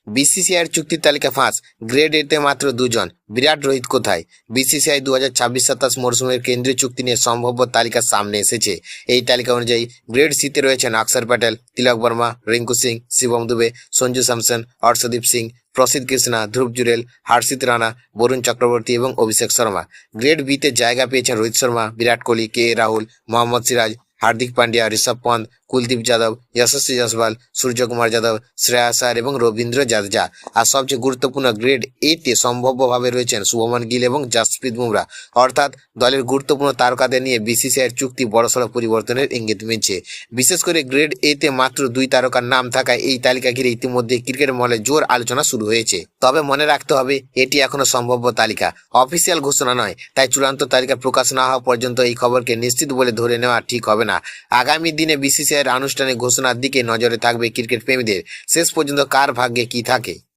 বিসিসিআইয়ের চুক্তির তালিকা ফাঁস, গ্রেড এতে মাত্র দুজন, বিরাট রোহিত কোথায়? বিসিসিআই 2026-27 মরশুমের কেন্দ্রীয় চুক্তি নিয়ে সম্ভাব্য তালিকা সামনে এসেছে। এই তালিকা অনুযায়ী গ্রেড সিতে রয়েছেন অক্ষর প্যাটেল, তিলক বর্মা, রিঙ্কু সিং, শিবম দুবে, সঞ্জু স্যামসন, হর্ষদীপ সিং, প্রসিদ্ধ কৃষ্ণা, ধ্রুব জুরেল, হর্ষিত রানা, বরুণ চক্রবর্তী এবং অভিষেক শর্মা। গ্রেড বিতে জায়গা পেয়েছেন রোহিত শর্মা, বিরাট কোহলি, কে রাহুল, মোহাম্মদ সিরাজ, হার্দিক পান্ডিয়া, ঋষভ পন্থ, কুলদীপ যাদব, যশস্বী জয়সওয়াল, সূর্যকুমার যাদব, শ্রেয়াস আয়ার এবং রবীন্দ্র জাদেজা। আর সবচেয়ে গুরুত্বপূর্ণ গ্রেড এতে সম্ভাব্যভাবে রয়েছেন শুভমান গিল এবং জসপ্রীত বুমরা। অর্থাৎ দলের গুরুত্বপূর্ণ তারকাদের নিয়ে বিসিসিআইয়ের চুক্তি বড়সড় পরিবর্তনের ইঙ্গিত মিলছে। বিশেষ করে গ্রেড এতে মাত্র 2 তারকার নাম থাকায় এই তালিকা ঘিরে ইতিমধ্যে ক্রিকেট মহলে জোর আলোচনা শুরু হয়েছে। তবে মনে রাখতে হবে, এটি এখনো সম্ভাব্য তালিকা, অফিসিয়াল ঘোষণা নয়। তাই চূড়ান্ত তালিকা প্রকাশ না হওয়া পর্যন্ত এই খবরকে নিশ্চিত বলে ধরে নেওয়া ঠিক হবে না। আগামী দিনে বিসিসিআইয়ের আনুষ্ঠানিক ঘোষণার দিকে নজরে থাকবে ক্রিকেট প্রেমীদের। শেষ পর্যন্ত কার ভাগ্যে কি থাকে।